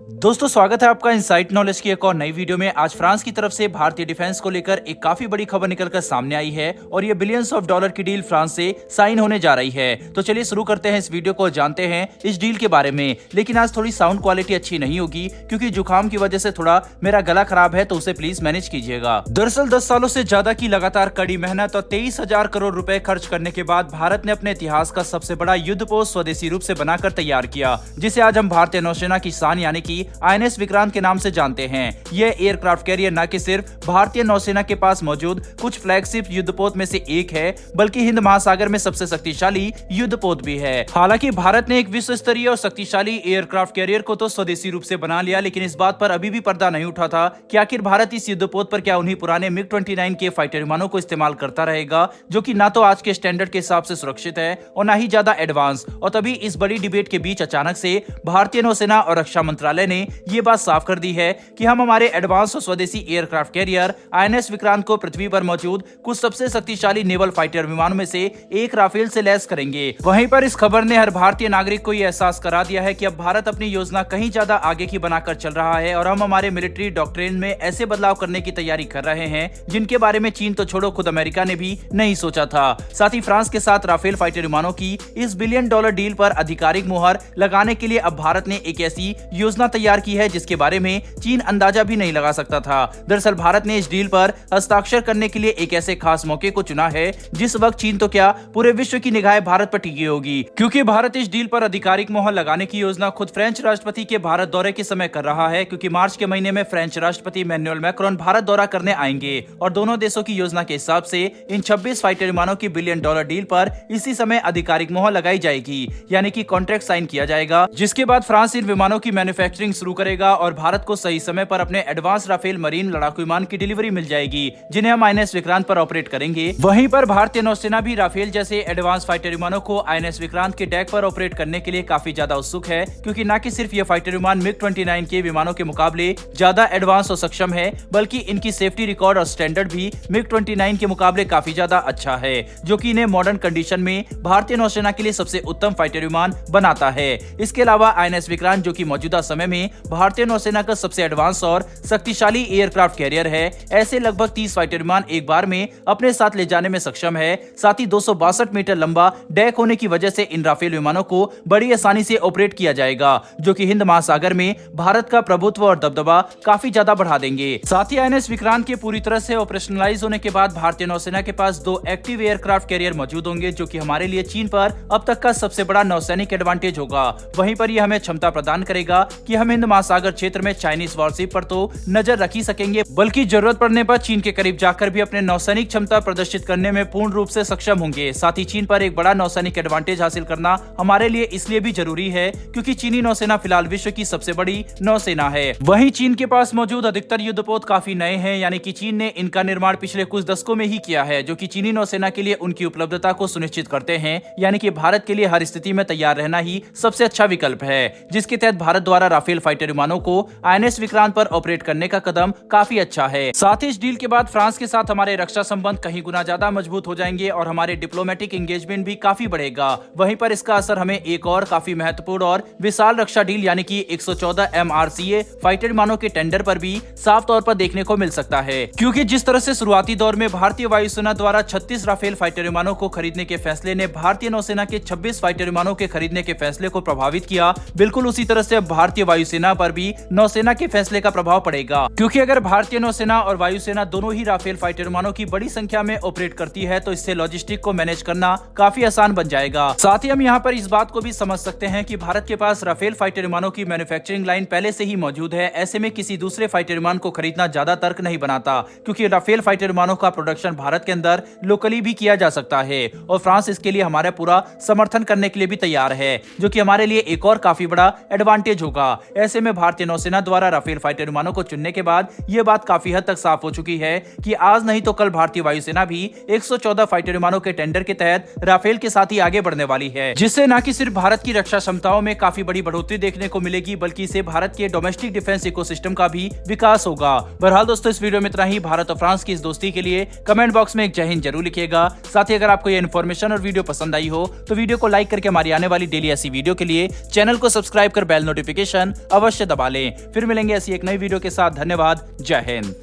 दोस्तों स्वागत है आपका इनसाइट नॉलेज की एक और नई वीडियो में। आज फ्रांस की तरफ से भारतीय डिफेंस को लेकर एक काफी बड़ी खबर निकलकर सामने आई है और ये बिलियंस ऑफ डॉलर की डील फ्रांस से साइन होने जा रही है। तो चलिए शुरू करते हैं इस वीडियो को, जानते हैं इस डील के बारे में। लेकिन आज थोड़ी साउंड क्वालिटी अच्छी नहीं होगी क्योंकि जुकाम की वजह से थोड़ा मेरा गला खराब है, तो उसे प्लीज मैनेज कीजिएगा। दरअसल 10 सालों से ज्यादा की लगातार कड़ी मेहनत और 23,000 करोड़ रुपए खर्च करने के बाद भारत ने अपने इतिहास का सबसे बड़ा युद्धपोत स्वदेशी रूप से बनाकर तैयार किया, जिसे आज हम भारतीय नौसेना की शान यानी कि INS विक्रांत के नाम से जानते हैं। यह एयरक्राफ्ट कैरियर न कि सिर्फ भारतीय नौसेना के पास मौजूद कुछ फ्लैगशिप युद्धपोत में से एक है, बल्कि हिंद महासागर में सबसे शक्तिशाली युद्धपोत भी है। हालांकि भारत ने एक विश्व स्तरीय और शक्तिशाली एयरक्राफ्ट कैरियर को तो स्वदेशी रूप से बना लिया, लेकिन इस बात पर अभी भी पर्दा नहीं उठा था कि आखिर भारत इस युद्धपोत पर क्या उन्हीं पुराने MiG-29 के फाइटर विमानों को इस्तेमाल करता रहेगा, जो कि ना तो आज के स्टैंडर्ड के हिसाब से सुरक्षित है और ना ही ज्यादा एडवांस। और तभी इस बड़ी डिबेट के बीच अचानक से भारतीय नौसेना और रक्षा मंत्रालय ने ये बात साफ कर दी है कि हम हमारे एडवांस और स्वदेशी एयरक्राफ्ट कैरियर INS विक्रांत को पृथ्वी पर मौजूद कुछ सबसे शक्तिशाली नेवल फाइटर विमानों में से एक राफेल से लैस करेंगे। वहीं पर इस खबर ने हर भारतीय नागरिक को यह एहसास करा दिया है कि अब भारत अपनी योजना कहीं ज्यादा आगे की बनाकर चल रहा है और हम हमारे मिलिट्री डॉक्ट्रिन में ऐसे बदलाव करने की तैयारी कर रहे हैं जिनके बारे में चीन तो छोड़ो, खुद अमेरिका ने भी नहीं सोचा था। साथ ही फ्रांस के साथ राफेल फाइटर विमानों की इस $1 बिलियन डील पर आधिकारिक मुहर लगाने के लिए अब भारत ने एक ऐसी योजना तैयार की है जिसके बारे में चीन अंदाजा भी नहीं लगा सकता था। दरअसल भारत ने इस डील पर हस्ताक्षर करने के लिए एक ऐसे खास मौके को चुना है जिस वक्त चीन तो क्या पूरे विश्व की निगाहें भारत पर टिकी होगी, क्योंकि भारत इस डील पर आधिकारिक मुहर लगाने की योजना खुद फ्रेंच राष्ट्रपति के भारत दौरे के समय कर रहा है, क्योंकि मार्च के महीने में फ्रेंच राष्ट्रपति इमैनुअल मैक्रोन भारत दौरा करने आएंगे और दोनों देशों की योजना के हिसाब से इन 26 फाइटर विमानों की $1 बिलियन डील पर इसी समय आधिकारिक मुहर लगाई जाएगी, यानी कि कॉन्ट्रैक्ट साइन किया जाएगा, जिसके बाद फ्रांस इन विमानों की मैन्युफैक्चरिंग शुरू करेगा और भारत को सही समय पर अपने एडवांस राफेल मरीन लड़ाकू विमान की डिलीवरी मिल जाएगी, जिन्हें हम INS विक्रांत पर ऑपरेट करेंगे। वहीं पर भारतीय नौसेना भी राफेल जैसे एडवांस फाइटर विमानों को INS विक्रांत के डेक पर ऑपरेट करने के लिए काफी ज्यादा उत्सुक है, क्योंकि न कि सिर्फ ये फाइटर विमान MiG-29 के विमानों के मुकाबले ज्यादा एडवांस और सक्षम है, बल्कि इनकी सेफ्टी रिकॉर्ड और स्टैंडर्ड भी MiG-29 के मुकाबले काफी ज्यादा अच्छा है, जो कि इन्हें मॉडर्न कंडीशन में भारतीय नौसेना के लिए सबसे उत्तम फाइटर विमान बनाता है। इसके अलावा INS विक्रांत, जो कि मौजूदा समय में भारतीय नौसेना का सबसे एडवांस और शक्तिशाली एयरक्राफ्ट कैरियर है, ऐसे लगभग 30 फाइटर विमान एक बार में अपने साथ ले जाने में सक्षम है। साथ ही 262 मीटर लंबा डेक होने की वजह से इन राफेल विमानों को बड़ी आसानी से ऑपरेट किया जाएगा, जो कि हिंद महासागर में भारत का प्रभुत्व और दबदबा काफी ज्यादा बढ़ा देंगे। साथ ही INS विक्रांत के पूरी तरह से ऑपरेशनलाइज होने के बाद भारतीय नौसेना के पास 2 एक्टिव एयरक्राफ्ट कैरियर मौजूद होंगे, जो कि हमारे लिए चीन पर अब तक का सबसे बड़ा नौसैनिक एडवांटेज होगा। वहीं पर यह हमें क्षमता प्रदान करेगा कि हम हिंद महासागर क्षेत्र में चाइनीज वॉरशिप पर तो नजर रख ही सकेंगे, बल्कि जरूरत पड़ने पर चीन के करीब जाकर भी अपने नौसैनिक क्षमता प्रदर्शित करने में पूर्ण रूप से सक्षम होंगे। साथ ही चीन पर एक बड़ा नौसैनिक एडवांटेज हासिल करना हमारे लिए इसलिए भी जरूरी है क्योंकि चीनी नौसेना फिलहाल विश्व की सबसे बड़ी नौसेना है। वहीं चीन के पास मौजूद अधिकतर युद्धपोत काफी नए हैं, यानी कि चीन ने इनका निर्माण पिछले कुछ दशकों में ही किया है, जो कि चीनी नौसेना के लिए उनकी उपलब्धता को सुनिश्चित करते हैं, यानी कि भारत के लिए हर स्थिति में तैयार रहना ही सबसे अच्छा विकल्प है, जिसके तहत भारत द्वारा राफेल फाइटर विमानों को INS विक्रांत पर ऑपरेट करने का कदम काफी अच्छा है। साथ ही इस डील के बाद फ्रांस के साथ हमारे रक्षा संबंध कहीं गुना ज्यादा मजबूत हो जाएंगे और हमारे डिप्लोमेटिक एंगेजमेंट भी काफी बढ़ेगा। वहीं पर इसका असर हमें एक और काफी महत्वपूर्ण और विशाल रक्षा डील यानी कि 114 MRCA फाइटर विमानों के टेंडर पर भी साफ तौर पर देखने को मिल सकता है, क्योंकि जिस तरह से शुरुआती दौर में भारतीय वायुसेना द्वारा 36 राफेल फाइटर विमानों को खरीदने के फैसले ने भारतीय नौसेना के 26 फाइटर विमानों के खरीदने के फैसले को प्रभावित किया, बिल्कुल उसी तरह से भारतीय वायुसेना पर भी नौसेना के फैसले का प्रभाव पड़ेगा, क्योंकि अगर भारतीय नौसेना और वायुसेना दोनों ही राफेल फाइटर विमानों की बड़ी संख्या में ऑपरेट करती है तो इससे लॉजिस्टिक को मैनेज करना काफी आसान बन जाएगा। साथ ही हम यहाँ पर इस बात को भी समझ सकते हैं कि भारत के पास राफेल फाइटर विमानों की मैन्युफैक्चरिंग लाइन पहले से ही मौजूद है। ऐसे में किसी दूसरे फाइटर विमान को खरीदना ज्यादा तर्क नहीं बनाता, क्योंकि राफेल फाइटर विमानों का प्रोडक्शन भारत के अंदर लोकली भी किया जा सकता है और फ्रांस इसके लिए हमारा पूरा समर्थन करने के लिए भी तैयार है, जो कि हमारे लिए एक और काफी बड़ा एडवांटेज होगा। ऐसे में भारतीय नौसेना द्वारा राफेल फाइटर विमानों को चुनने के बाद यह बात काफी हद तक साफ हो चुकी है कि आज नहीं तो कल भारतीय वायुसेना भी 114 फाइटर विमानों के टेंडर के तहत राफेल के साथ ही आगे बढ़ने वाली है, जिससे न कि सिर्फ भारत की रक्षा क्षमताओं में काफी बड़ी बढ़ोतरी देखने को मिलेगी, बल्कि इसे भारत के डोमेस्टिक डिफेंस इकोसिस्टम का भी विकास होगा। बहरहाल दोस्तों, इस वीडियो में इतना ही। भारत और फ्रांस की इस दोस्ती के लिए कमेंट बॉक्स में एक जय हिंद जरूर लिखिएगा। साथ ही अगर आपको यह इन्फॉर्मेशन और वीडियो पसंद आई हो तो वीडियो को लाइक करके हमारी आने वाली डेली ऐसी वीडियो के लिए चैनल को सब्सक्राइब कर बेल नोटिफिकेशन अवश्य दबा लें। फिर मिलेंगे ऐसी एक नई वीडियो के साथ। धन्यवाद। जय हिंद।